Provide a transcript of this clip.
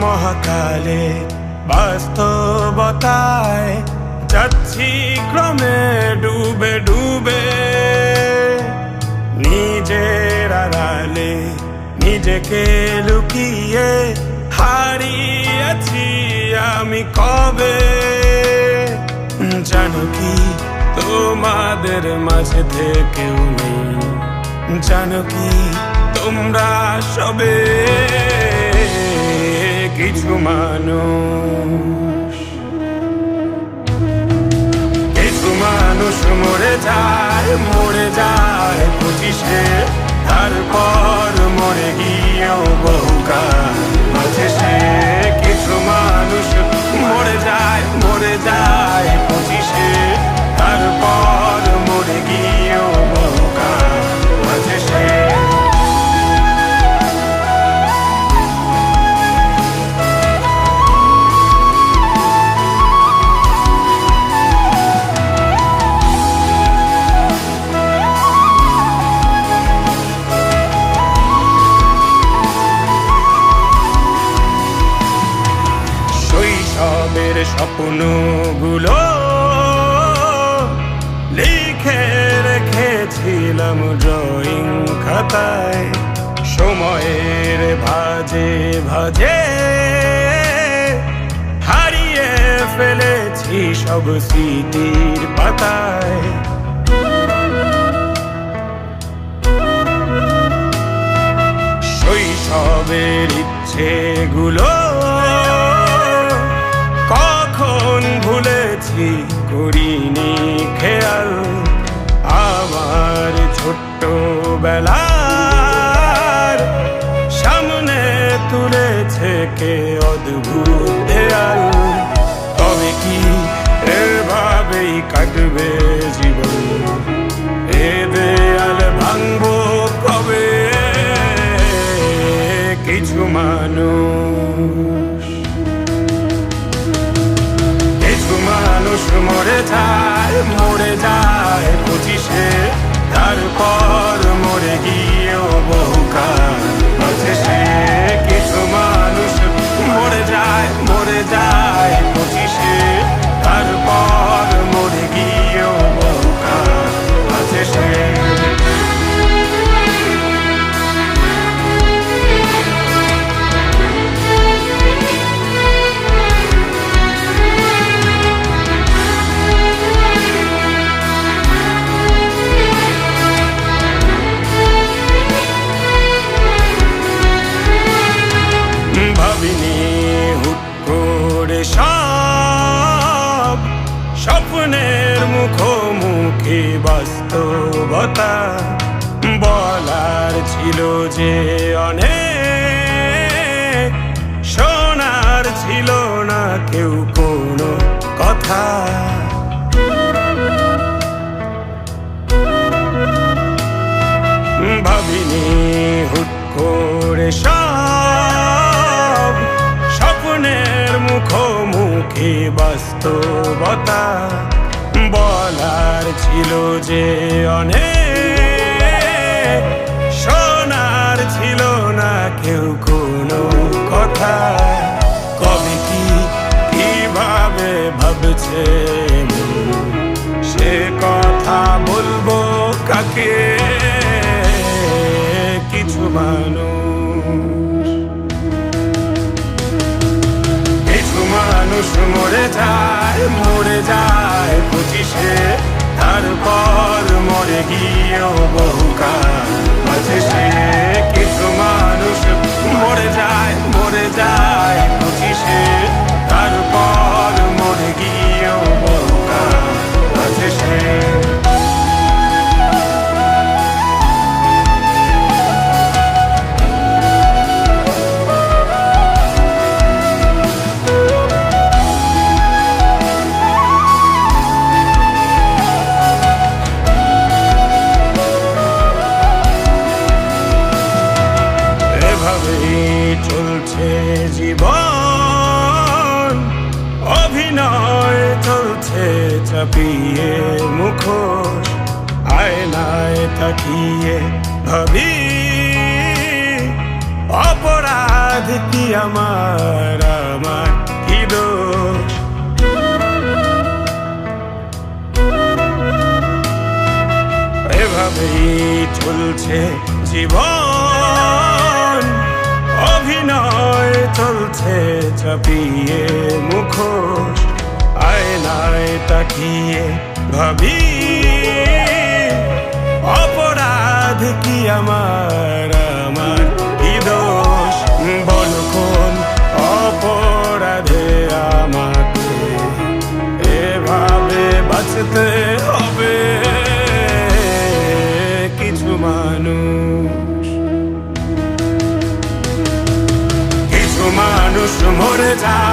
মহাকালে বাস্তবতায় যাচ্ছি ক্রমে ডুবে ডুবে, নিজের আড়ালে নিজেকে লুকিয়ে হারিয়েছি আমি কবে। জানো কি তোমাদের মাঝে থেকেও নেই, জানো কি তোমরা সবে কিছু মানুষ, কিছু মানুষ মরে যায় 25-এ, তারপর মরে গিয়েও বহুকাল আছে সে। কিছু মানুষ মরে যায় 25-এ, তারপর মরে গিয়েও বহুকাল আছে সে। শৈশবের স্বপ্নগুলো লিখে রেখেছিলাম ড্রয়িং খাতায়, সময়ের ভাজে ভাজে হারিয়ে ফেলেছি সব স্মৃতির পাতায়। শৈশবের ইচ্ছেগুলো কখন ভুলেছি করিনি খেয়াল, আমার ছোট্ট বেলার সামনে তুলেছে কে অদ্ভুত দেয়াল। তবে কি এভাবেই কাটবে জীবন, এ দেয়াল ভাঙবো কবে? কিছু মানুষ, কিছু মানুষ মরে যায় 25-এ, তারপর মরে গিয়েও বহুকাল আছে সে। কিছু মানুষ মরে যায় 25-এ, তারপর মরে গিয়েও বহুকাল আছে সে। ভাবিনি হুট করে সব স্বপ্নের মুখোমুখি বাস্তবতা, বলার ছিল যে অনেক, শোনার ছিল না কেউ কোনো কথা। ভাবিনি হুট করে সব স্বপ্নের মুখোমুখি বাস্তবতা, বলার ছিল যে অনেক, শোনার ছিল না কেউ কোনো কথা। কবে কি কিভাবে ভাবছে সে কথা বলবো কাকে? কিছু মানুষ, কিছু মানুষ মরে যায় 25-এ, তারপর মরে গিয়েও বহুকাল আছে সে। কিছু মানুষ মরে যায় 25-এ, তারপর মরে গিয়েও বহুকাল আছে সে। চাপিয়ে মুখোশ আয়নায় তাকিয়ে ভাবি অপরাধ কি আমার কি দোষ। এভাবেই চলছে জীবন, অভিনয় চলছে চাপিয়ে মুখোশ আয়নায় তাকিয়ে ভাবি অপরাধ কি আমার কি দোষ। বল কোন অপরাধে আমাকে এভাবে বাঁচতে হবে। কিছু মানুষ মরে যায়